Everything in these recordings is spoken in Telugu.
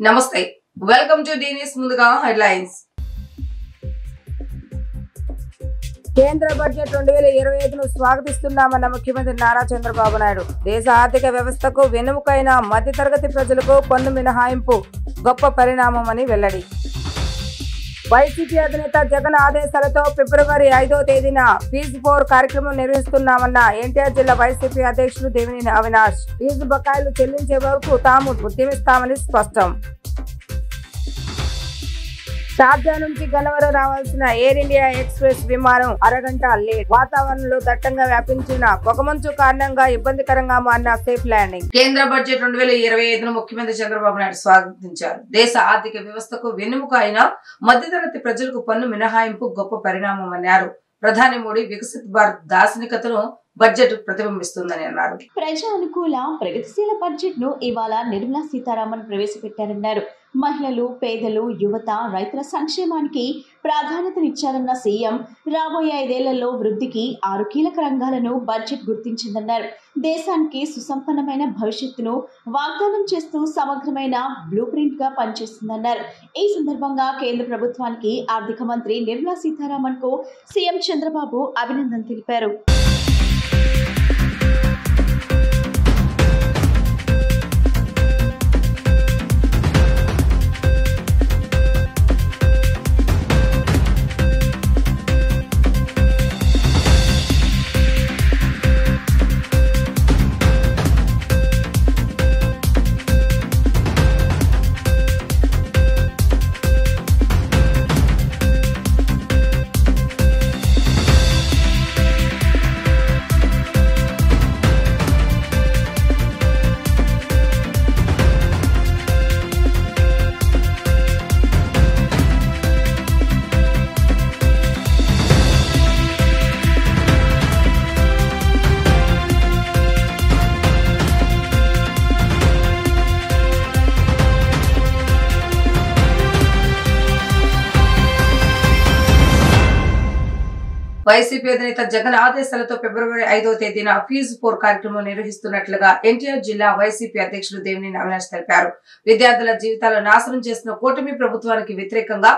నమస్తే వెల్కమ్ టు డీనిస్ ముందుగా హెడ్లైన్స్ కేంద్ర బడ్జెట్ 2025ను స్వాగతిస్తున్నామన్న ముఖ్యమంత్రి నారా చంద్రబాబు నాయుడు దేశ ఆర్థిక వ్యవస్థకు వెన్నెముకైన మధ్యతరగతి ప్రజలకు పన్ను మినహాయింపు గొప్ప పరిణామమని వెల్లడి వైసీపీ అధినేత జగన్ ఆదేశాలతో ఫిబ్రవరి 5వ తేదీన ఫీజు 4 కార్యక్రమం నిర్వహిస్తున్నామన్న ఎన్టీఆర్ జిల్లా వైసీపీ అధ్యక్షులు దేవినేని అవినాష్ ఫీజు బకాయిలు చెల్లించే వరకు తాము ఉద్యమిస్తామని స్పష్టం. షార్జా నుంచి గన్నవరం రావాల్సిన ఎయిర్ ఇండియా ఎక్స్ప్రెస్ విమానం అరగంట లేట్. వాతావరణంలో దట్టంగా వ్యాపించిన పొగమంచు కారణంగా ఇబ్బందికరంగా మారిన సేఫ్ ల్యాండింగ్. కేంద్ర బడ్జెట్ 2025ను ముఖ్యమంత్రి చంద్రబాబు నాయుడు స్వాగతించారు. దేశ ఆర్థిక వ్యవస్థకు వెన్నెముక అయిన మధ్యతరగతి ప్రజలకు పన్ను మినహాయింపు గొప్ప పరిణామం అన్నారు. ప్రధాని మోడీ వికసిత్ భారత్ దార్శనికతను బడ్జెట్ ప్రతిబింబిస్తుందని అన్నారు. ప్రజా అనుకూల ప్రగతిశీల బడ్జెట్ ను ఇవాళ నిర్మలా సీతారామన్ ప్రవేశపెట్టారన్నారు. మహిళలు, పేదలు, యువత, రైతుల సంక్షేమానికి ప్రాధాన్యతనిచ్చారన్న సీఎం రాబోయే 5 ఏళ్లలో వృద్ధికి 6 కీలక రంగాలను బడ్జెట్ గుర్తించిందన్నారు. దేశానికి సుసంపన్నమైన భవిష్యత్తును వాగ్దానం చేస్తూ సమగ్రమైన బ్లూ ప్రింట్ గా పనిచేస్తుందన్నారు. ఈ సందర్భంగా కేంద్ర ప్రభుత్వానికి ఆర్థిక మంత్రి నిర్మలా సీతారామన్ కు సీఎం చంద్రబాబు అభినందన తెలిపారు. వైసీపీ అధినేత జగన్ ఆదేశాలతో ఫిబ్రవరి 5వ తేదీన ఫీజు 4 కార్యక్రమం నిర్వహిస్తున్నట్లుగా ఎన్టీఆర్ జిల్లా వైసీపీ అధ్యక్షులు దేవినేని అవినాష్ తెలిపారు. విద్యార్థుల జీవితాలను నాశనం చేసిన కూటమి ప్రభుత్వానికి వ్యతిరేకంగా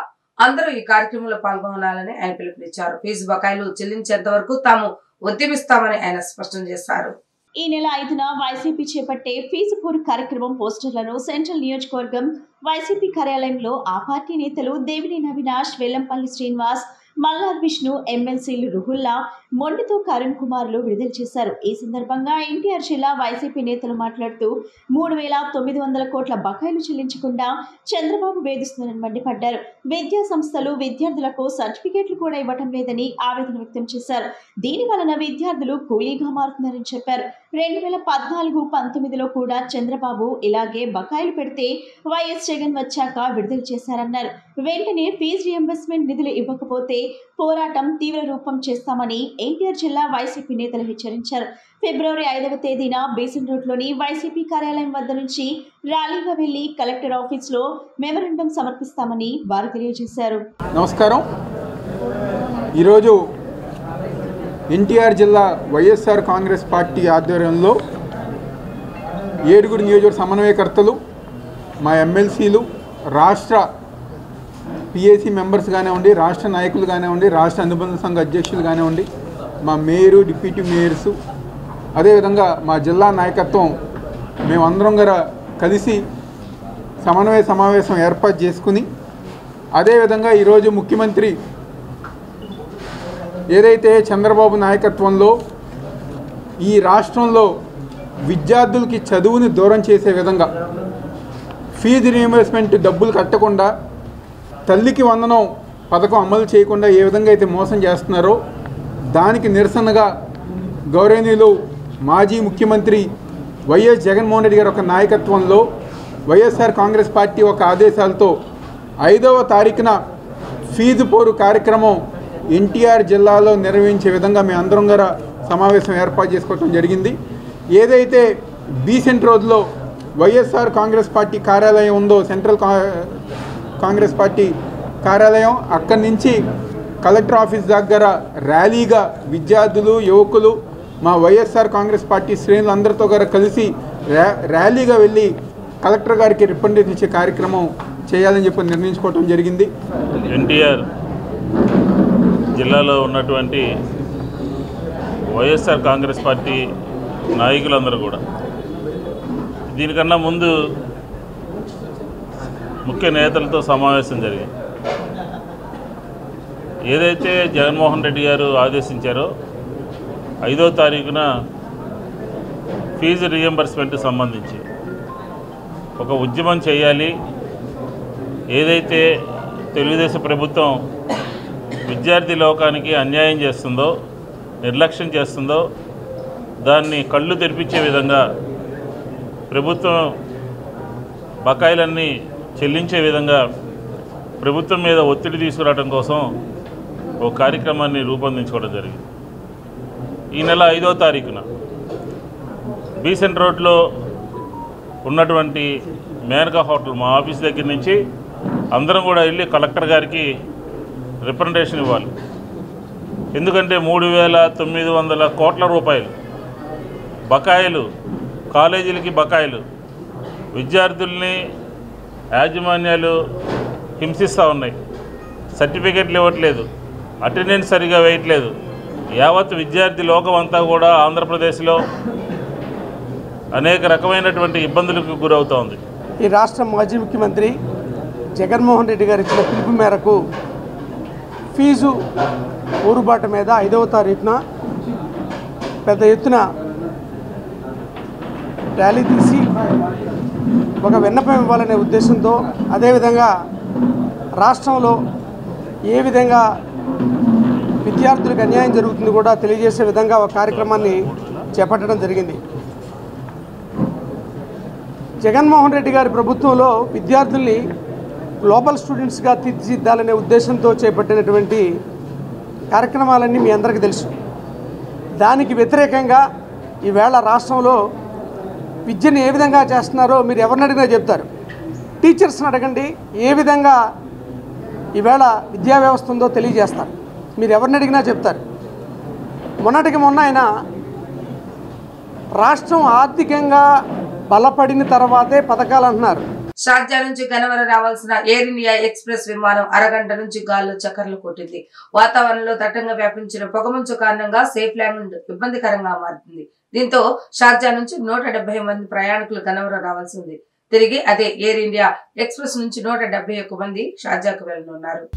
అందరూ ఈ కార్యక్రమంలో పాల్గొనాలని ఆయన పిలుపునిచ్చారు. ఫీజు బకాయిలు చెల్లించేంత వరకు తాము ఉద్యమిస్తామని ఆయన స్పష్టం చేశారు. ఈ నెల 5న వైసీపీ చేపట్టే ఫీజు 4 కార్యక్రమం పోస్టర్లను సెంట్రల్ నియోజకవర్గం వైసీపీ కార్యాలయంలో ఆ పార్టీ నేతలు దేవినేని అవినాష్, వెల్లంపల్లి శ్రీనివాస్, మల్లార్ విష్ణు, ఎమ్మెల్సీలు రుహుల్లా, మొండితో కరుణ్ కుమార్లు విడుదల చేశారు. ఈ సందర్భంగా ఎన్టీఆర్ జిల్లా వైసీపీ నేతలు మాట్లాడుతూ 3,900 కోట్ల బకాయిలు చెల్లించకుండా చంద్రబాబు వేధిస్తున్నారని మండిపడ్డారు. విద్యా సంస్థలు విద్యార్థులకు సర్టిఫికేట్లు కూడా ఇవ్వటం లేదని ఆవేదన వ్యక్తం చేశారు. దీని వలన విద్యార్థులు కూలీగా మారుతున్నారని చెప్పారు. 2014-19లో కూడా చంద్రబాబు ఇలాగే బకాయిలు పెడితే వైఎస్ జగన్ వచ్చాక విడుదల చేశారన్నారు. వెంటనే ఫీజు రియంబర్స్మెంట్ నిధులు ఇవ్వకపోతే పోరాటం తీవ్ర రూపం చేస్తామని ఎన్టీఆర్ జిల్లా వైసీపీ నేతలు హెచ్చరించారు. ఫిబ్రవరి 5వ తేదీన బేసిన్ రోడ్లోని వైసీపీ కార్యాలయం వద్ద నుంచి ర్యాలీగా వెళ్లి కలెక్టర్ ఆఫీస్లో మెమరాండం సమర్పిస్తామని వారు తెలియజేశారు. నమస్కారం. ఈరోజు ఎన్టీఆర్ జిల్లా వైఎస్ఆర్ కాంగ్రెస్ పార్టీ ఆధ్వర్యంలో 7 నియోజకవర్గ సమన్వయకర్తలు, మా ఎమ్మెల్సీలు, రాష్ట్ర పిఏసీ మెంబర్స్ కానివ్వండి, రాష్ట్ర నాయకులు కానివ్వండి, రాష్ట్ర అనుబంధ సంఘ అధ్యక్షులు కానివ్వండి, మా మేయరు, డిప్యూటీ మేయర్సు, అదేవిధంగా మా జిల్లా నాయకత్వం మేమందరం గారు కలిసి సమన్వయ సమావేశం ఏర్పాటు చేసుకుని, అదేవిధంగా ఈరోజు ముఖ్యమంత్రి ఏదైతే చంద్రబాబు నాయకత్వంలో ఈ రాష్ట్రంలో విద్యార్థులకి చదువుని దూరం చేసే విధంగా ఫీజు రీయింబర్స్మెంట్ డబ్బులు కట్టకుండా, తల్లికి వందనం పథకం అమలు చేయకుండా ఏ విధంగా అయితే మోసం చేస్తున్నారో దానికి నిరసనగా గౌరవనీయులు మాజీ ముఖ్యమంత్రి వైఎస్ జగన్మోహన్ రెడ్డి గారి ఒక నాయకత్వంలో వైఎస్ఆర్ కాంగ్రెస్ పార్టీ ఒక ఆదేశాలతో 5వ తారీఖున ఫీజు 4 కార్యక్రమం ఎన్టీఆర్ జిల్లాలో నిర్వహించే విధంగా మేము అందరం గారు సమావేశం ఏర్పాటు చేసుకోవడం జరిగింది. ఏదైతే బీసెంట్ రోడ్లో వైఎస్ఆర్ కాంగ్రెస్ పార్టీ కార్యాలయం ఉందో, సెంట్రల్ కాంగ్రెస్ పార్టీ కార్యాలయం, అక్కడి నుంచి కలెక్టర్ ఆఫీస్ దగ్గర ర్యాలీగా విద్యార్థులు, యువకులు, మా వైఎస్ఆర్ కాంగ్రెస్ పార్టీ శ్రేణులందరితో కలిసి ర్యాలీగా వెళ్ళి కలెక్టర్ గారికి రిప్రజెంటేషన్ ఇచ్చే కార్యక్రమం చేయాలని చెప్పి నిర్ణయించుకోవడం జరిగింది. ఎన్టీఆర్ జిల్లాలో ఉన్నటువంటి వైఎస్ఆర్ కాంగ్రెస్ పార్టీ నాయకులందరూ కూడా దీనికన్నా ముందు ముఖ్య నేతలతో సమావేశం జరిగింది. ఏదైతే జగన్మోహన్ రెడ్డి గారు ఆదేశించారో 5వ తారీఖున ఫీజు రీఎంబర్స్మెంట్ సంబంధించి ఒక ఉద్యమం చేయాలి. ఏదైతే తెలుగుదేశం ప్రభుత్వం విద్యార్థి లోకానికి అన్యాయం చేస్తుందో, నిర్లక్ష్యం చేస్తుందో దాన్ని కళ్ళు తెరిపించే విధంగా ప్రభుత్వం బకాయిలన్నీ చెల్లించే విధంగా ప్రభుత్వం మీద ఒత్తిడి తీసుకురావడం కోసం ఒక కార్యక్రమాన్ని రూపొందించుకోవడం జరిగింది. ఈ నెల 5వ తారీఖున బీసెంట్ రోడ్లో ఉన్నటువంటి మేనకా హోటల్ మా ఆఫీస్ దగ్గర నుంచి అందరం కూడా వెళ్ళి కలెక్టర్ గారికి రిప్రజెంటేషన్ ఇవ్వాలి. ఎందుకంటే 3,900 కోట్ల రూపాయలు బకాయిలు, కాలేజీలకి బకాయిలు, విద్యార్థుల్ని యాజమాన్యాలు హింసిస్తూ ఉన్నాయి. సర్టిఫికెట్లు ఇవ్వట్లేదు, అటెండెన్స్ సరిగా వేయట్లేదు. యావత్ విద్యార్థి లోకం అంతా కూడా ఆంధ్రప్రదేశ్లో అనేక రకమైనటువంటి ఇబ్బందులకు గురవుతోంది. ఈ రాష్ట్ర మాజీ ముఖ్యమంత్రి జగన్మోహన్ రెడ్డి గారు ఇచ్చిన పిలుపు మేరకు ఫీజు ఊరుబాట మీద 5వ తారీఖున పెద్ద ఎత్తున ర్యాలీ తీసి ఒక విన్నపం ఇవ్వాలనే ఉద్దేశంతో, అదేవిధంగా రాష్ట్రంలో ఏ విధంగా విద్యార్థులకు అన్యాయం జరుగుతుంది కూడా తెలియజేసే విధంగా ఒక కార్యక్రమాన్ని చేపట్టడం జరిగింది. జగన్మోహన్ రెడ్డి గారి ప్రభుత్వంలో విద్యార్థుల్ని గ్లోబల్ స్టూడెంట్స్గా తీర్చిదిద్దాలనే ఉద్దేశంతో చేపట్టినటువంటి కార్యక్రమాలన్నీ మీ అందరికీ తెలుసు. దానికి వ్యతిరేకంగా ఈవేళ రాష్ట్రంలో విద్యను ఏ విధంగా చేస్తున్నారో మీరు ఎవరిని అడిగినా చెప్తారు. టీచర్స్ని అడగండి, ఏ విధంగా ఈవేళ విద్యా వ్యవస్థ ఉందో తెలియజేస్తారు. మీరు ఎవరిని అడిగినా చెప్తారు. మొన్నటికి మొన్న ఆయన రాష్ట్రం ఆర్థికంగా బలపడిన తర్వాతే పథకాలు అంటున్నారు. షార్జా నుంచి గన్నవరం రావాల్సిన ఎయిర్ ఇండియా ఎక్స్ప్రెస్ విమానం అరగంట నుంచి గాల్లో చక్కర్లు కొట్టింది. వాతావరణంలో దట్టంగా వ్యాపించిన పొగమంచు కారణంగా సేఫ్ ల్యాండ్ ఇబ్బందికరంగా మారుతుంది. దీంతో షార్జా నుంచి 170 మంది ప్రయాణికులు గన్నవరం రావాల్సి ఉంది. తిరిగి అదే ఎయిర్ ఇండియా ఎక్స్ప్రెస్ నుంచి 171 మంది షార్జాకు వెళ్లనున్నారు.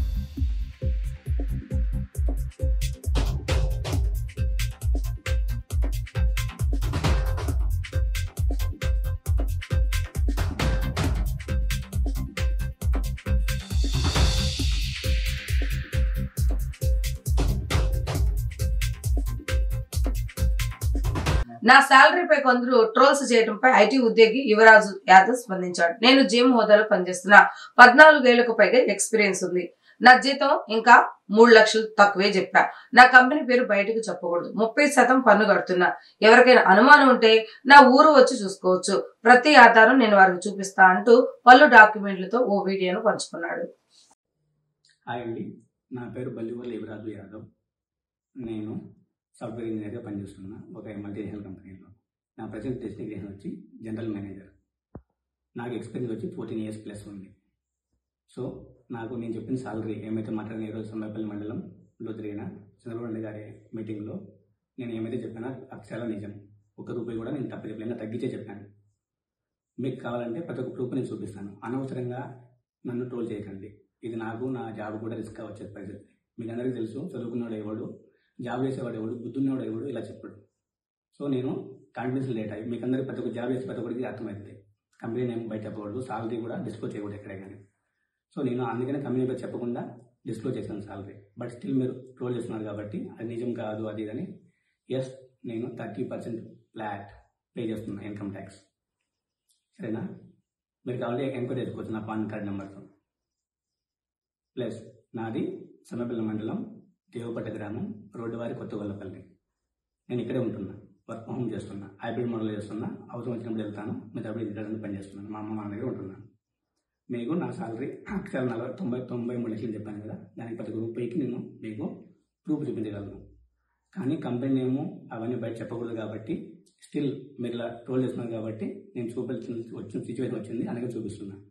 నా శాలరీపై కొందరు ట్రోల్స్ చేయడంపై ఐటీ ఉద్యోగి యువరాజు యాదవ్ స్పందించాడు. నేను జిమ్ హోదాలో పనిచేస్తున్నా, 14 ఏళ్లకు పైగా ఎక్స్పీరియన్స్ ఉంది. నా జీతం ఇంకా 3 లక్షలు తక్కువే చెప్పా. నా కంపెనీ పేరు బయటకు చెప్పకూడదు. 30% పన్ను కడుతున్నా. ఎవరికైనా అనుమానం ఉంటే నా ఊరు వచ్చి చూసుకోవచ్చు. ప్రతి ఆధారం నేను వారికి చూపిస్తా అంటూ పలు డాక్యుమెంట్లతో ఓ వీడియోను పంచుకున్నాడు. హాయ్ అండి, నా పేరు బల్లివల్లి యువరాజు యాదవ్. నేను సాఫ్ట్వేర్ ఇంజనీర్గా పనిచేస్తున్నా ఒక మల్టీనేషనల్ కంపెనీలో. నా ప్రజెంట్ డెస్టినేషన్ వచ్చి జనరల్ మేనేజర్. నాకు ఎక్స్పీరియన్స్ వచ్చి 14 years ప్లస్ ఉంది. సో నాకు నేను చెప్పిన సాలరీ ఏమైతే మాట్లాడిన ఈరోజు సమ్మేపల్లి మండలంలో జరిగిన చంద్రబాబు నాయుడు గారి మీటింగ్లో నేను ఏమైతే చెప్పానో అది చాలా నిజం. ₹1 కూడా నేను తప్పు చెప్పలేను, తగ్గించే చెప్పాను. మీకు కావాలంటే ప్రతి ఒక్క ప్రూఫ్ నేను చూపిస్తాను. అనవసరంగా నన్ను ట్రోల్ చేయకండి. ఇది నాకు నా జాబ్ కూడా రిస్క్ వచ్చే పరిస్థితి. మీకు అందరికీ తెలుసు, చదువుకున్నాడు ఎవడు, జాబ్ చేసేవాడు ఎవడు, బుద్ధున్నవాడు ఎవడు ఇలా చెప్పాడు. సో నేను కాన్ఫిడెన్స్ లేట్ అయ్యి మీకు అందరికీ ప్రతి ఒక్క జాబ్ చేసే ప్రతి ఒక్కరికి అర్థమవుతుంది. కంపెనీ నేమ్ బయట చెప్పకూడదు, సాలరీ కూడా డిస్క్లోజ్ చేయకూడదు ఎక్కడే కానీ. సో నేను అందుకనే కంపెనీ పేరు చెప్పకుండా డిస్క్లోజ్ చేశాను సాలరీ. బట్ స్టిల్ మీరు ట్రోల్ చేస్తున్నారు కాబట్టి అది నిజం కాదు అది అని. ఎస్, నేను 30% ఫ్లాట్ పే చేస్తున్నా ఇన్కమ్ ట్యాక్స్. సరేనా? మీరు కావాలంటే ఎంక్వైరీ చేసుకోవచ్చు నా పాన్ కార్డ్ నెంబర్తో. ప్లస్ నాది సమ్మపల్లి మండలం, దేవపట్ట గ్రామం, రోడ్డువారి కొత్తగొల్లపల్లి. నేను ఇక్కడే ఉంటున్నా, వర్క్ ఫ్రమ్ హోమ్ చేస్తున్నా, హైబ్రిడ్ మోడల్ చేస్తున్నా. అవసరం వచ్చినప్పుడు వెళ్తాను, మీరు అప్పుడు ఇంటి పని చేస్తున్నాను. మా అమ్మ నాన్న దగ్గర ఉంటున్నాను. మీకు నా సాలరీ 93 లక్షలు చెప్పాను కదా, దానికి ప్రతి రూపాయికి నేను మీకు ప్రూఫ్ చూపించగలను. కానీ కంపెనీ నేము అవన్నీ బయట చెప్పకూడదు కాబట్టి స్టిల్ మీరు ఇలా ట్రోల్ చేస్తున్నారు కాబట్టి నేను వచ్చిన సిచ్యువేషన్ వచ్చింది అలాగే చూపిస్తున్నాను.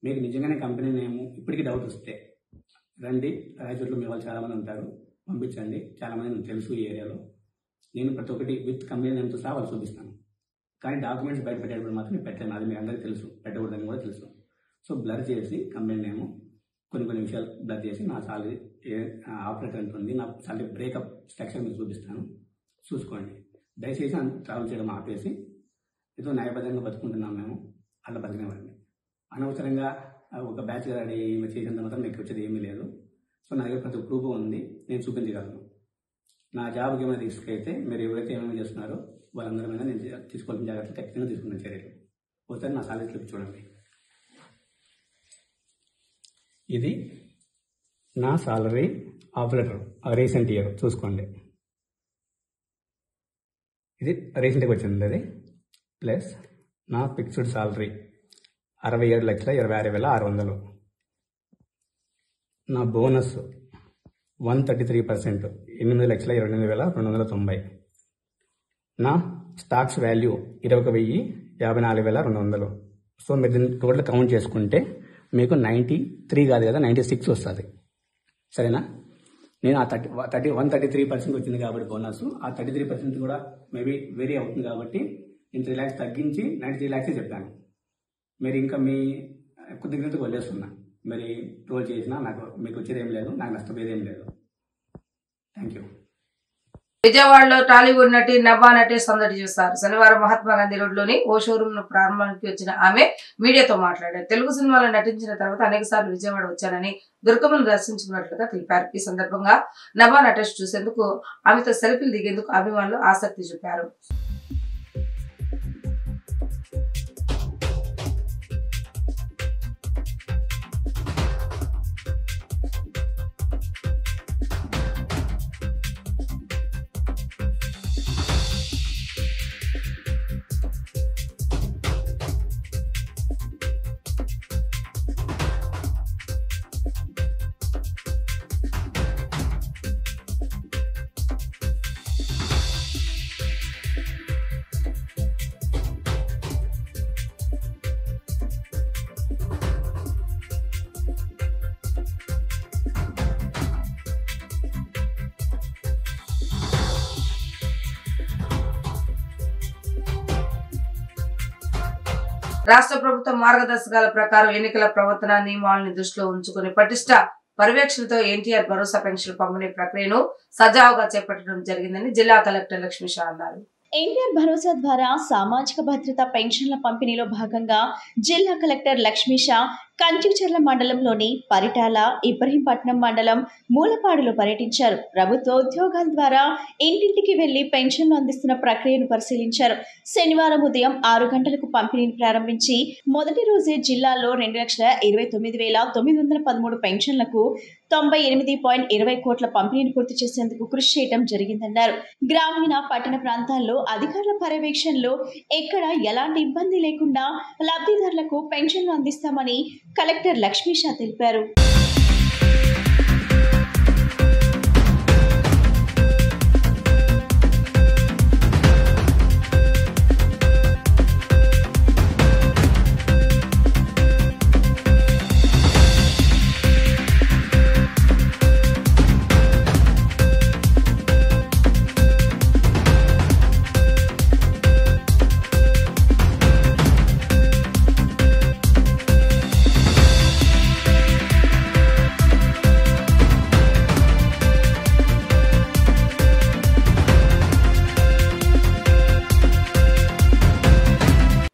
మీకు నిజంగానే కంపెనీ నేము ఇప్పటికీ డౌట్ వస్తే రండి, రాయచోట్లో మీ వాళ్ళు చాలామంది ఉంటారు, పంపించండి. చాలామంది నాకు తెలుసు ఈ ఏరియాలో. నేను ప్రతి ఒక్కటి విత్ కంపెనీ నేమ్తో సహా వాళ్ళు చూపిస్తాను. కానీ డాక్యుమెంట్స్ బయట పెట్టేటప్పుడు మాత్రం నేను పెట్టాను. అది మీ అందరికీ తెలుసు, పెట్టకూడదని కూడా తెలుసు. సో బ్లర్ చేసి కంపెనీ నేము కొన్ని విషయాలు బ్లర్ చేసి నా సాలరీ ఆపరేటర్ ఉంటుంది, నా సాలరీ బ్రేకప్ స్ట్రక్చర్ మీకు చూపిస్తాను, చూసుకోండి. దయచేసి ట్రావెల్ చేయడం ఆపేసి ఏదో న్యాయబద్ధంగా బతుకుంటున్నాం మేము, అలా బతికినవాడిని. అనవసరంగా ఒక బ్యాచ్ రెడీ చేసిన తర్వాత మీకు వచ్చేది ఏమీ లేదు. సో నా దగ్గర ప్రతి ప్రూఫ్ ఉంది, నేను చూపించగలను. నా జాబ్కి ఏమైనా రిస్క్ అయితే మీరు ఎవరైతే ఏమైనా చేస్తున్నారో వాళ్ళందరి మీద నేను తీసుకోవాల్సిన జాగ్రత్తలు ఖచ్చితంగా తీసుకున్న చర్యలు. ఒకసారి నా సాలరీ స్లిప్ చూడండి. ఇది నా salary of letter recent year చూసుకోండి. ఇది రీసెంట్గా వచ్చింది. అది ప్లస్ నా ఫిక్స్డ్ సాలరీ 67,26,600. నా బోనస్ 133%, 8,28,290. నా స్టాక్స్ వాల్యూ 21,54,200. సో మీరు దీన్ని టోటల్ కౌంట్ చేసుకుంటే మీకు 93 కాదు కదా 96 వస్తుంది. సరేనా? నేను ఆ 133% వచ్చింది కాబట్టి బోనస్, ఆ 33% కూడా మేబీ వేరీ అవుతుంది కాబట్టి నేను 3 lakhs తగ్గించి 93 lakhs చెప్పాను. మీరు ఇంకా మీ కొద్దిగా వదిలేస్తున్నా. మరి ట్రోల్ చేసినా మీకు వచ్చేది ఏం లేదు, నాకు నష్టపోయేది ఏం లేదు. Thank you. విజయవాడలో టాలీవుడ్ నటి నభా నటేష్ సందడి చేశారు. శనివారం మహాత్మా గాంధీ రోడ్లోని ఓ షోరూమ్ ను ప్రారంభానికి వచ్చిన ఆమె మీడియాతో మాట్లాడారు. తెలుగు సినిమాలో నటించిన తర్వాత అనేక సార్లు విజయవాడ వచ్చానని దుర్గమ్మను దర్శించుకున్నట్లుగా తెలిపారు. ఈ సందర్భంగా నభా నటేష్ చూసేందుకు ఆమెతో సెల్ఫీలు దిగేందుకు అభిమానులు ఆసక్తి చూపారు. రాష్ట్ర ప్రభుత్వ మార్గదర్శకాల ప్రకారం ఎన్నికల ప్రవర్తన నియమాలను దృష్టిలో ఉంచుకుని పటిష్ట పర్యవేక్షణతో ఎన్టీఆర్ భరోసా పెన్షన్ పంపిణీ ప్రక్రియను సజావుగా చేపట్టడం జరిగిందని జిల్లా కలెక్టర్ లక్ష్మీషా అన్నారు. ఎన్టీఆర్ భరోసా ద్వారా సామాజిక భద్రత పెన్షన్ల పంపిణీలో భాగంగా జిల్లా కలెక్టర్ లక్ష్మీషా కంచిచర్ల మండలంలోని పరిటాల, ఇబ్రహీంపట్నం మండలం మూలపాడులో పర్యటించారు. ప్రభుత్వ ఉద్యోగాల ద్వారా ఇంటింటికి వెళ్లి పెన్షన్లు అందిస్తున్న ప్రక్రియను పరిశీలించారు. శనివారం ఉదయం 6 గంటలకు పంపిణీని ప్రారంభించి మొదటి రోజే జిల్లాలో 2,29,913 పెన్షన్లకు 98.20 కోట్ల పంపిణీని పూర్తి చేసేందుకు కృషి చేయడం జరిగిందన్నారు. గ్రామీణ పట్టణ ప్రాంతాల్లో అధికారుల పర్యవేక్షణలో ఎక్కడ ఎలాంటి ఇబ్బంది లేకుండా లబ్ధిదారులకు పెన్షన్లు అందిస్తామని కలెక్టర్ లక్ష్మీషా తెలిపారు.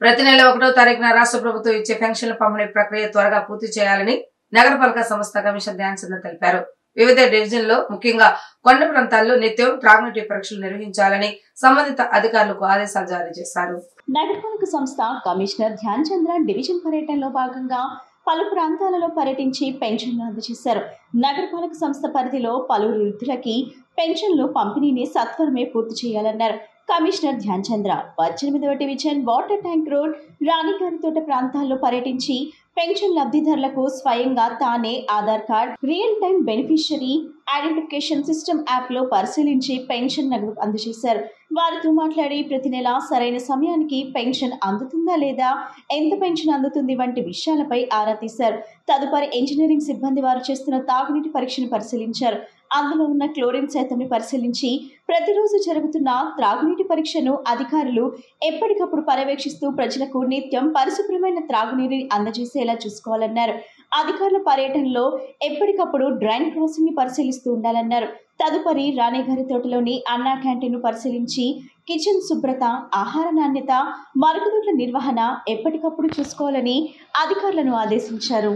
ప్రతి నెల 1వ తారీఖున రాష్ట్ర ప్రభుత్వం ఇచ్చే పెన్షన్ల పంపిణీ ప్రక్రియ త్వరగా పూర్తి చేయాలని నగరపాలక సంస్థ కమిషనర్ ధ్యాన్ చంద్ర తెలిపారు. వివిధ డివిజన్లో ముఖ్యంగా కొండ ప్రాంతాల్లో నిత్యం త్రాగునీటి పరీక్షలు నిర్వహించాలని సంబంధిత అధికారులకు ఆదేశాలు జారీ చేశారు. నగరపాలక సంస్థ కమిషనర్ ధ్యాన్ చంద్ర డివిజన్ పర్యటనలో భాగంగా పలు ప్రాంతాలలో పర్యటించి పెన్షన్లు అందజేశారు. నగరపాలక సంస్థ పరిధిలో పలువురు వృద్ధులకి పెన్షన్లు పంపిణీని సత్వరమే పూర్తి చేయాలన్నారు. కమిషనర్ ధ్యాన్ చంద్ర 18వ division water tank road Ranigarithota ప్రాంతాల్లో పర్యటించి పెన్షన్ లబ్ధిదారులకు స్వయంగా తానే Aadhaar card real time beneficiary identification system యాప్లో పరిశీలించి పెన్షన్ నగదు అందజేశారు. వారితో మాట్లాడి ప్రతి నెల సరైన సమయానికి పెన్షన్ అందుతుందా లేదా, ఎంత పెన్షన్ అందుతుంది వంటి విషయాలపై ఆరా తీశారు. తదుపరి ఇంజనీరింగ్ సిబ్బంది వారు చేస్తున్న తాగునీటి పరీక్షను పరిశీలించారు. అందులో ఉన్న క్లోరిన్ శాతంని పరిశీలించి ప్రతిరోజు జరుగుతున్న త్రాగునీటి పరీక్షను అధికారులు ఎప్పటికప్పుడు పర్యవేక్షిస్తూ ప్రజలకు నిత్యం పరిశుభ్రమైన త్రాగునీటిని అందజేసేలా చూసుకోవాలన్నారు. అధికారుల పర్యటనలో ఎప్పటికప్పుడు డ్రైన్ క్రాసింగ్ ని పరిశీలిస్తూ ఉండాలన్నారు. తదుపరి రాణిగారి తోటలోని అన్నా క్యాంటీన్ ను పరిశీలించి కిచెన్ శుభ్రత, ఆహార నాణ్యత, మరుగుదొడ్ల నిర్వహణ ఎప్పటికప్పుడు చూసుకోవాలని అధికారులను ఆదేశించారు.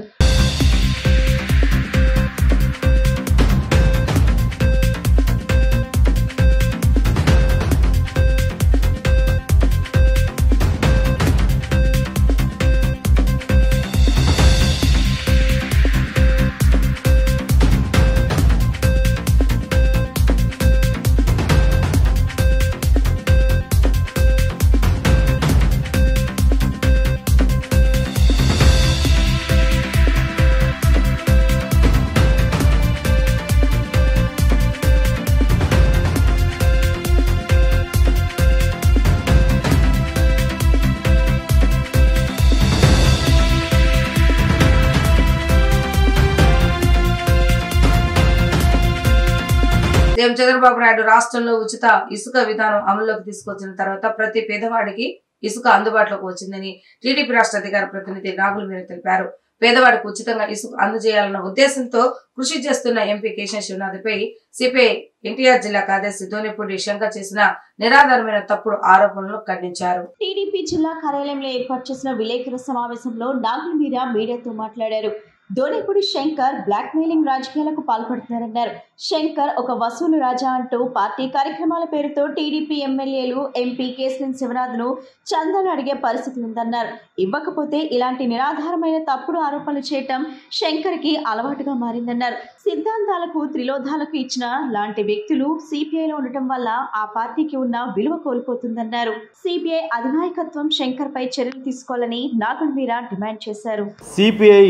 సీఎం చంద్రబాబు నాయుడు రాష్ట్రంలో ఉచిత ఇసుక విధానం అమల్లోకి తీసుకొచ్చిన తర్వాత ప్రతి పేదవాడికి ఇసుక అందుబాటులోకి వచ్చిందని టీడీపీ రాష్ట్ర అధికార ప్రతినిధి నాగుల మీరా తెలిపారు. పేదవాడికి ఉచితంగా ఇసుక అందజేయాలన్న ఉద్దేశంతో కృషి చేస్తున్న ఎంపీ కేశవ్ శివనాథ్పై సిపిఐ ఎన్టీఆర్ జిల్లా కార్యదర్శి దోనిపూడి శంకర్ చేసిన నిరాధారమైన తప్పుడు ఆరోపణలను ఖండించారు. టీడీపీ జిల్లా కార్యాలయంలో ఏర్పాటు చేసిన విలేకరుల సమావేశంలో నాగుల మీరా మీడియాతో మాట్లాడారు. దోనిపూడి శంకర్ బ్లాక్ మెయిలింగ్ రాజకీయాలకు పాల్పడుతున్నారన్నారు. శంకర్ ఒక వసూలు రాజా అంటూ పార్టీ కార్యక్రమాల పేరుతో టీడీపీ ఎమ్మెల్యేలు, ఎంపీ కేశవ్ శివనాథ్ను చందాలు అడిగే పరిస్థితి ఉందన్నారు. ఇవ్వకపోతే ఇలాంటి నిరాధారమైన తప్పుడు ఆరోపణలు చేయటం శంకర్కి అలవాటుగా మారిందన్నారు. సిద్ధాంతాలకు త్రిలోధాలకు ఇచ్చిన లాంటి వ్యక్తులు సిపిఐలో ఉండటం వల్ల ఆ పార్టీకి ఉన్న విలువ కోల్పోతుందన్నారు. సిపిఐ అధినాయకత్వం శంకర్ పై చర్యలు తీసుకోవాలని నాగుల మీరా డిమాండ్ చేశారు. సిపిఐ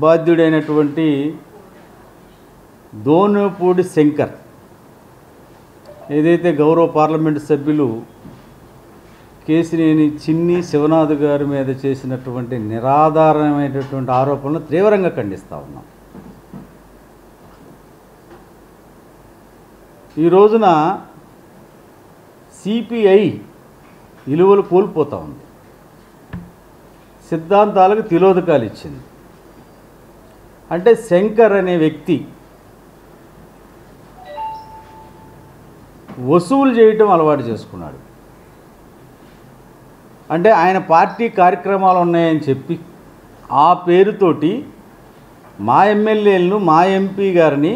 బాధ్యుడైనటువంటి దోనిపూడి శంకర్ ఏదైతే గౌరవ పార్లమెంటు సభ్యులు కేశినేని చిన్ని శివనాథ్ గారి మీద చేసినటువంటి నిరాధారమైనటువంటి ఆరోపణలు తీవ్రంగా ఖండిస్తూ ఉన్నాం. ఈ రోజున సిపిఐ విలువలు కోల్పోతూ ఉంది, సిద్ధాంతాలకు తిలోదకాలు ఇచ్చింది. అంటే శంకర్ అనే వ్యక్తి వసూలు చేయటం అలవాటు చేసుకున్నాడు. అంటే ఆయన పార్టీ కార్యక్రమాలు ఉన్నాయని చెప్పి ఆ పేరుతోటి మా ఎమ్మెల్యేలను, మా ఎంపీ గారిని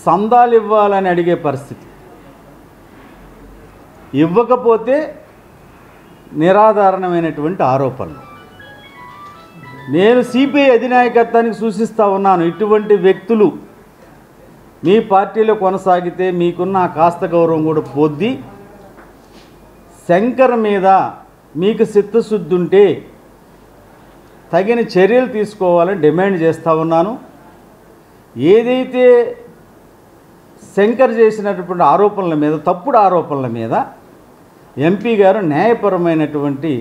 సందాలు ఇవ్వాలని అడిగే పరిస్థితి. ఇవ్వకపోతే నిరాధారణమైనటువంటి ఆరోపణలు. నేను సిపిఐ అధినాయకత్వానికి సూచిస్తూ ఉన్నాను, ఇటువంటి వ్యక్తులు మీ పార్టీలో కొనసాగితే మీకున్న కాస్త గౌరవం కూడా పొద్ది. శంకర్ మీద మీకు చిత్తశుద్ధి ఉంటే తగిన చర్యలు తీసుకోవాలని డిమాండ్ చేస్తూ ఉన్నాను. ఏదైతే శంకర్ చేసినటువంటి ఆరోపణల మీద, తప్పుడు ఆరోపణల మీద ఎంపీ గారు న్యాయపరమైనటువంటి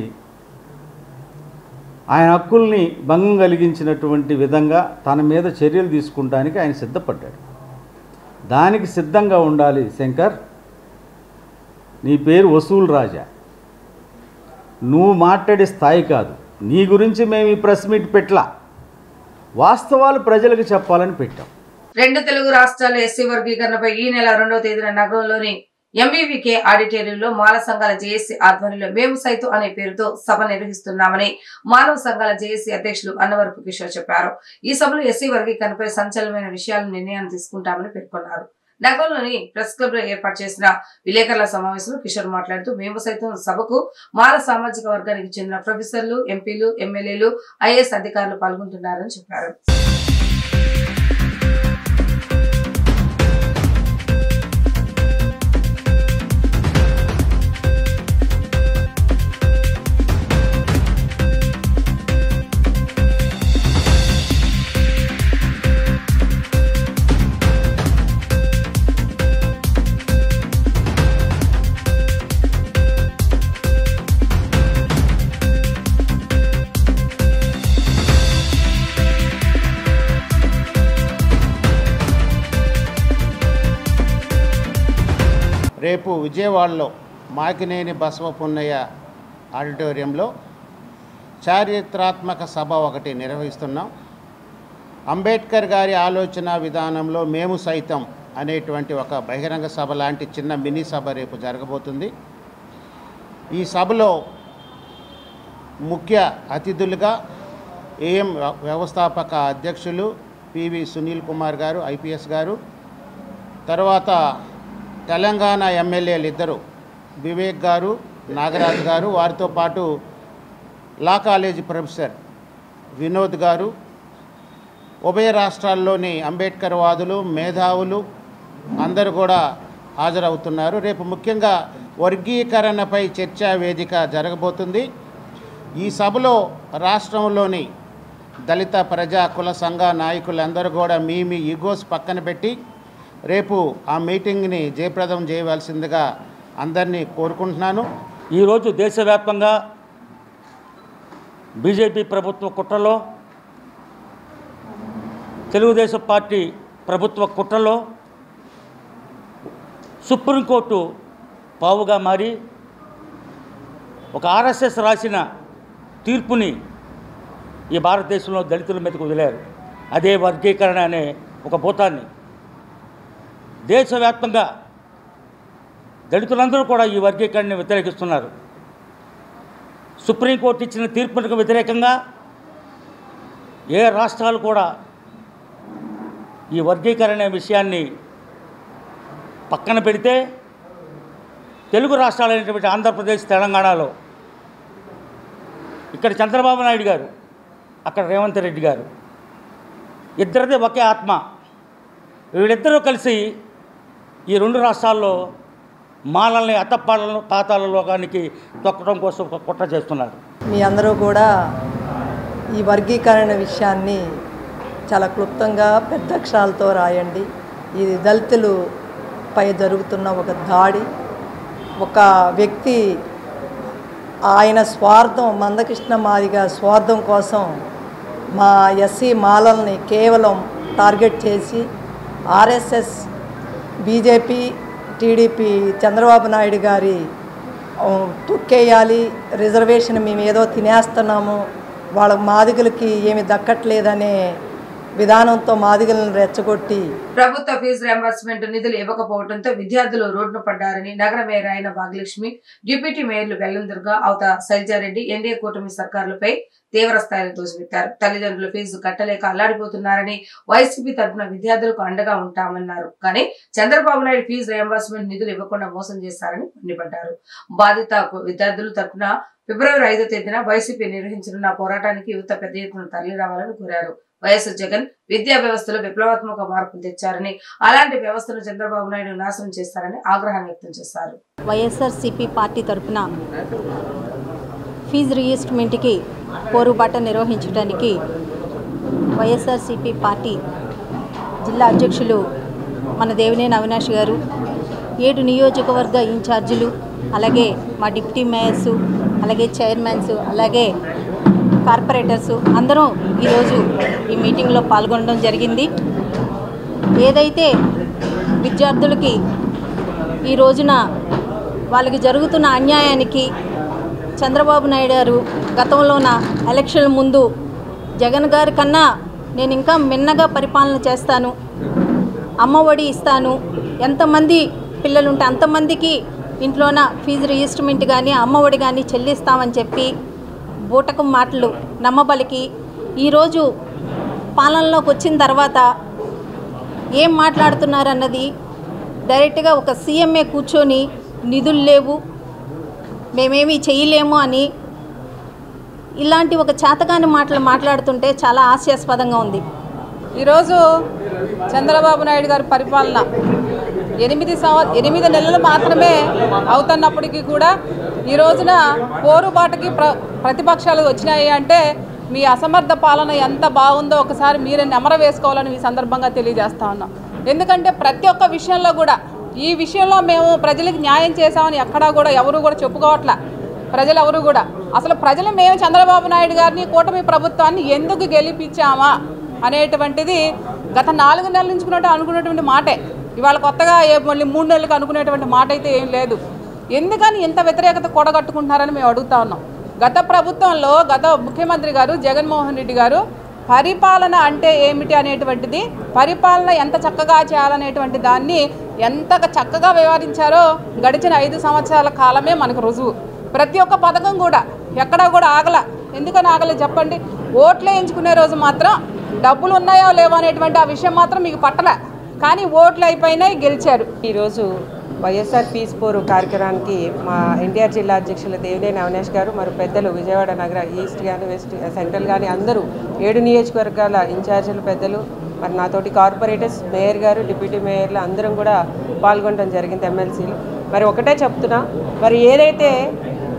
ఆయన హక్కుల్ని భంగం కలిగించినటువంటి విధంగా తన మీద చర్యలు తీసుకుంటానికి ఆయన సిద్ధపడ్డాడు. దానికి సిద్ధంగా ఉండాలి శంకర్. నీ పేరు వసూలు రాజా, నువ్వు మాట్లాడే స్థాయి కాదు. నీ గురించి మేము ఈ ప్రెస్ మీట్ పెట్టలా, వాస్తవాలు ప్రజలకు చెప్పాలని పెట్టాం. 2 తెలుగు రాష్ట్రాల ఎస్సీ వర్గీకరణపై ఈ నెల 2వ తేదీన నగరంలోని ఎంబీవీకే ఆడిటోరియంలో మాల సంఘాల జేఏసీ ఆధ్వర్యంలో మేము సైతం అనే పేరుతో సభ నిర్వహిస్తున్నామని మానవ సంఘాల జేఏసీ అధ్యక్షులు అన్నవరపు కిషోర్ చెప్పారు. ఈ సభలో ఎస్సీ వర్గీకరణపై సంచలనమైన విషయాలను నిర్ణయాన్ని తీసుకుంటామని పేర్కొన్నారు. నగరంలోని ప్రెస్ క్లబ్ లో ఏర్పాటు చేసిన విలేకరుల సమావేశంలో కిషోర్ మాట్లాడుతూ మేము సైతం సభకు మాల సామాజిక వర్గానికి చెందిన ప్రొఫెసర్లు, ఎంపీలు, ఎమ్మెల్యేలు, ఐఏఎస్ అధికారులు పాల్గొంటున్నారని చెప్పారు. రేపు విజయవాడలో మాకినేని బసవపున్నయ్య ఆడిటోరియంలో చారిత్రాత్మక సభ ఒకటి నిర్వహిస్తున్నాం. అంబేద్కర్ గారి ఆలోచన విధానంలో మేము సైతం అనేటువంటి ఒక బహిరంగ సభ లాంటి చిన్న మినీ సభ రేపు జరగబోతుంది. ఈ సభలో ముఖ్య అతిథులుగా ఏఎం వ్యవస్థాపక అధ్యక్షులు పివి సునీల్ కుమార్ గారు ఐపీఎస్ గారు, తర్వాత తెలంగాణ ఎమ్మెల్యేలు ఇద్దరు వివేక్ గారు నాగరాజ్ గారు, వారితో పాటు లా కాలేజీ ప్రొఫెసర్ వినోద్ గారు, ఉభయ రాష్ట్రాల్లోని అంబేద్కర్ వాదులు మేధావులు అందరూ కూడా హాజరవుతున్నారు. రేపు ముఖ్యంగా వర్గీకరణపై చర్చా వేదిక జరగబోతుంది. ఈ సభలో రాష్ట్రంలోని దళిత ప్రజా కుల సంఘ నాయకులందరూ కూడా మీ ఈగోస్ పక్కన పెట్టి రేపు ఆ మీటింగ్ని జయప్రదం చేయవలసిందిగా అందరినీ కోరుకుంటున్నాను. ఈరోజు దేశవ్యాప్తంగా బీజేపీ ప్రభుత్వ కుట్రలో, తెలుగుదేశం పార్టీ ప్రభుత్వ కుట్రలో సుప్రీంకోర్టు పావుగా మారి ఒక ఆర్ఎస్ఎస్ రాసిన తీర్పుని ఈ భారతదేశంలో దళితుల మీదకు వదిలారు. అదే వర్గీకరణ అనే ఒక భూతాన్ని దేశవ్యాప్తంగా దళితులందరూ కూడా ఈ వర్గీకరణని వ్యతిరేకిస్తున్నారు. సుప్రీంకోర్టు ఇచ్చిన తీర్పునకు వ్యతిరేకంగా ఏ రాష్ట్రాలు కూడా ఈ వర్గీకరణ విషయాన్ని పక్కన పెడితే తెలుగు రాష్ట్రాలైనటువంటి ఆంధ్రప్రదేశ్ తెలంగాణలో ఇక్కడ చంద్రబాబు నాయుడు గారు, అక్కడ రేవంత్ రెడ్డి గారు, ఇద్దరిదే ఒకే ఆత్మ. వీళ్ళిద్దరూ కలిసి ఈ రెండు రాష్ట్రాల్లో మాలల్ని పాతాల లోకానికి తొక్కడం కోసం ఒక కుట్ర చేస్తున్నారు. మీ అందరూ కూడా ఈ వర్గీకరణ విషయాన్ని చాలా క్లుప్తంగా పెద్ద అక్షరాలతో రాయండి. ఇది దళితులపై జరుగుతున్న ఒక దాడి. ఒక వ్యక్తి ఆయన స్వార్థం, మందకృష్ణ మాదిగా స్వార్థం కోసం మా ఎస్సీ మాలల్ని కేవలం టార్గెట్ చేసి RSS, BJP, TDP Chandrababu Naidu గారి తొక్కేయాలి, రిజర్వేషన్ మేము ఏదో తినేస్తున్నాము, వాళ్ళ మాదిగలకి ఏమి దక్కట్లేదనే విధానంతో మాదిగలను రెచ్చగొట్టి ప్రభుత్వ ఫీజు రియంబర్స్మెంట్ నిధులు ఇవ్వకపోవడంతో విద్యార్థులు రోడ్డున పడ్డారని నగర మేయర్ అయిన భాగ్యలక్ష్మి, డిప్యూటీ మేయర్లు బెల్లందుర్గ, అవత శైలజారెడ్డి ఎన్డీఏ కూటమి సర్కారులపై తీవ్ర స్థాయిలో దుయ్యబట్టారు. తల్లిదండ్రులు ఫీజు కట్టలేక అల్లాడిపోతున్నారని వైసీపీ తరఫున విద్యార్థులకు అండగా ఉంటామన్నారు. కానీ చంద్రబాబు నాయుడు ఫీజు రియంబర్స్మెంట్ నిధులు ఇవ్వకుండా మోసం చేశారని మండిపడ్డారు. బాధిత విద్యార్థుల తరఫున ఫిబ్రవరి 5వ తేదీన వైసీపీ నిర్వహించనున్న పోరాటానికి యువత పెద్ద ఎత్తున తరలి రావాలని కోరారు. వైఎస్ జగన్ విద్యా వ్యవస్థలో విప్లవాత్మక మార్పులు తెచ్చారని, అలాంటి వ్యవస్థను చంద్రబాబు నాయుడు నాశనం చేస్తారని ఆగ్రహం వ్యక్తం చేశారు. వైఎస్ఆర్సీపీ పార్టీ తరఫున ఫీజు రీఇన్వెస్ట్మెంట్కి పోరుబాట నిర్వహించడానికి వైఎస్ఆర్సీపీ పార్టీ జిల్లా అధ్యక్షులు మన దేవినేని అవినాష్ గారు, 7 నియోజకవర్గ ఇన్ఛార్జీలు, అలాగే మా డిప్యూటీ మేయర్సు, అలాగే చైర్మన్స్, అలాగే కార్పొరేటర్సు అందరూ ఈరోజు ఈ మీటింగ్లో పాల్గొనడం జరిగింది. ఏదైతే విద్యార్థులకి ఈ రోజున వాళ్ళకి జరుగుతున్న అన్యాయానికి చంద్రబాబు నాయుడు గారు గతంలోన ఎలక్షన్ ముందు జగన్ గారి కన్నా నేను ఇంకా మిన్నగా పరిపాలన చేస్తాను, అమ్మఒడి ఇస్తాను, ఎంతమంది పిల్లలుంటే అంతమందికి ఇంట్లోన ఫీజు రిజిస్ట్మెంట్ కానీ అమ్మఒడి కానీ చెల్లిస్తామని చెప్పి బూటకం మాటలు నమ్మబలికి ఈరోజు పాలనలోకి వచ్చిన తర్వాత ఏం మాట్లాడుతున్నారన్నది డైరెక్ట్గా ఒక సీఎంఏ కూర్చొని నిధులు లేవు, మేమేమీ చేయలేము అని ఇలాంటి ఒక చేతకాని మాటలు మాట్లాడుతుంటే చాలా హాస్యాస్పదంగా ఉంది. ఈరోజు చంద్రబాబు నాయుడు గారి పరిపాలన 8 నెలలు మాత్రమే అవుతున్నప్పటికీ కూడా ఈ రోజున పోరుబాటుకి ప్రతిపక్షాలు వచ్చినాయి అంటే మీ అసమర్థ పాలన ఎంత బాగుందో ఒకసారి మీరే నెమర వేసుకోవాలని ఈ సందర్భంగా తెలియజేస్తా ఉన్నాం. ఎందుకంటే ప్రతి ఒక్క విషయంలో కూడా ఈ విషయంలో మేము ప్రజలకు న్యాయం చేశామని ఎక్కడా కూడా ఎవరు కూడా చెప్పుకోవట్లా. ప్రజలు ఎవరు కూడా అసలు ప్రజలు మేము చంద్రబాబు నాయుడు గారిని కూటమి ప్రభుత్వాన్ని ఎందుకు గెలిపించామా అనేటువంటిది గత 4 నెలల నుంచి అనుకున్నటువంటి మాటే. ఇవాళ కొత్తగా మళ్ళీ 3 నెలలకు అనుకునేటువంటి మాట అయితే ఏం లేదు. ఎందుకని ఇంత వ్యతిరేకత కూడగట్టుకుంటున్నారని మేము అడుగుతా ఉన్నాం. గత ప్రభుత్వంలో గత ముఖ్యమంత్రి గారు జగన్మోహన్ రెడ్డి గారు పరిపాలన అంటే ఏమిటి అనేటువంటిది, పరిపాలన ఎంత చక్కగా చేయాలనేటువంటి దాన్ని ఎంత చక్కగా వ్యవహరించారో గడిచిన 5 సంవత్సరాల కాలమే మనకు రుజువు. ప్రతి ఒక్క పథకం కూడా ఎక్కడా కూడా ఆగల. ఎందుకని ఆగలే చెప్పండి? ఓట్లు వేయించుకునే రోజు మాత్రం డబ్బులు ఉన్నాయో లేవో అనేటువంటి ఆ విషయం మాత్రం మీకు పట్టలే, కానీ ఓట్లు అయిపోయినాయి, గెలిచారు. ఈరోజు వైఎస్ఆర్ పీస్ పోరు కార్యక్రమానికి మా ఎన్టీఆర్ జిల్లా అధ్యక్షులు దేవినేని అవినాష్ గారు మరియు పెద్దలు విజయవాడ నగర ఈస్ట్ కానీ వెస్ట్ సెంట్రల్ కానీ అందరూ 7 నియోజకవర్గాల ఇన్ఛార్జీలు పెద్దలు మరి నాతోటి కార్పొరేటర్స్ మేయర్ గారు డిప్యూటీ మేయర్లు అందరం కూడా పాల్గొనడం జరిగింది ఎమ్మెల్సీలు. మరి ఒకటే చెప్తున్నా, మరి ఏదైతే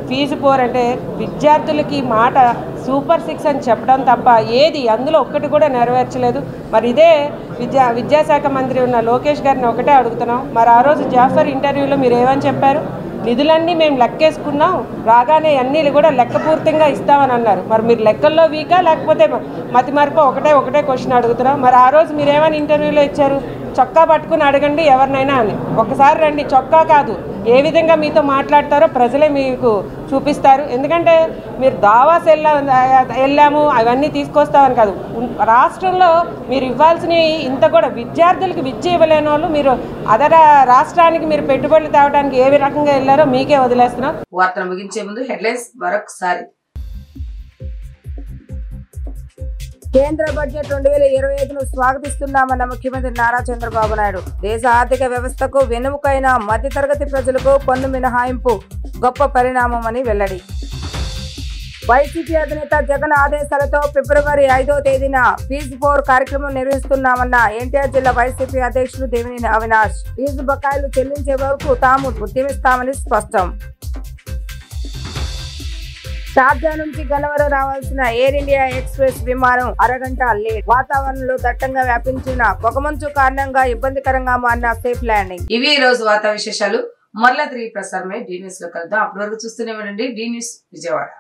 ఫీజు పోర్ అంటే విద్యార్థులకి మాట సూపర్ 6 అని చెప్పడం తప్ప ఏది అందులో ఒక్కటి కూడా నెరవేర్చలేదు. మరి ఇదే విద్యాశాఖ మంత్రి ఉన్న లోకేష్ గారిని ఒకటే అడుగుతున్నాం. మరి ఆ రోజు జాఫర్ ఇంటర్వ్యూలో మీరు ఏమని చెప్పారు? నిధులన్నీ మేము లెక్కేసుకున్నాం, రాగానే అన్నీ కూడా లెక్కపూర్తిగా ఇస్తామని అన్నారు. మరి మీరు లెక్కల్లో వీకా లేకపోతే మతి మరపు ఒకటే క్వశ్చన్ అడుగుతున్నాం. మరి ఆ రోజు మీరు ఏమని ఇంటర్వ్యూలో ఇచ్చారు? చొక్కా పట్టుకుని అడగండి ఎవరినైనా అని. ఒకసారి రండి, చొక్కా కాదు, ఏ విధంగా మీతో మాట్లాడతారో ప్రజలే మీకు చూపిస్తారు. ఎందుకంటే మీరు దావాస్ వెళ్ళాము అవన్నీ తీసుకొస్తామని కాదు, రాష్ట్రంలో మీరు ఇవ్వాల్సినవి ఇంత కూడా విద్యార్థులకి విద్య ఇవ్వలేని వాళ్ళు మీరు అదర రాష్ట్రానికి మీరు పెట్టుబడులు తేవడానికి ఏ రకంగా వెళ్ళారో మీకే వదిలేస్తున్నాం. వార్తలు ముగించే ముందు హెడ్లైన్స్ మరొకసారి. కేంద్ర బడ్జెట్ 2025ను స్వాగతిస్తున్నామన్న ముఖ్యమంత్రి నారా చంద్రబాబు నాయుడు. దేశ ఆర్థిక వ్యవస్థకు వెన్నెముకైన మధ్యతరగతి ప్రజలకు పన్ను మినహాయింపు గొప్ప పరిణామమని వెల్లడి. వైసీపీ అధినేత జగన్ ఆదేశాలతో ఫిబ్రవరి 5వ తేదీన ఫీజు పోర్ కార్యక్రమం నిర్వహిస్తున్నామన్న ఎన్టీఆర్ జిల్లా వైసీపీ అధ్యక్షులు దేవినేని అవినాష్. ఫీజు బకాయిలు చెల్లించే వరకు తాము ఉద్యమిస్తామని స్పష్టం. షార్జా నుంచి గన్నవరం రావాల్సిన ఎయిర్ ఇండియా ఎక్స్ప్రెస్ విమానం అరగంట లేట్. వాతావరణంలో దట్టంగా వ్యాపించిన పొగమంచు కారణంగా ఇబ్బందికరంగా మారిన సేఫ్ ల్యాండింగ్. ఇవి ఈ రోజు వార్తా విశేషాలు. మరలా 3 ప్రసారమే డి న్యూస్ లో కలుద్దాం. అప్పటి వరకు చూస్తూనే ఉండండి డి న్యూస్ విజయవాడ.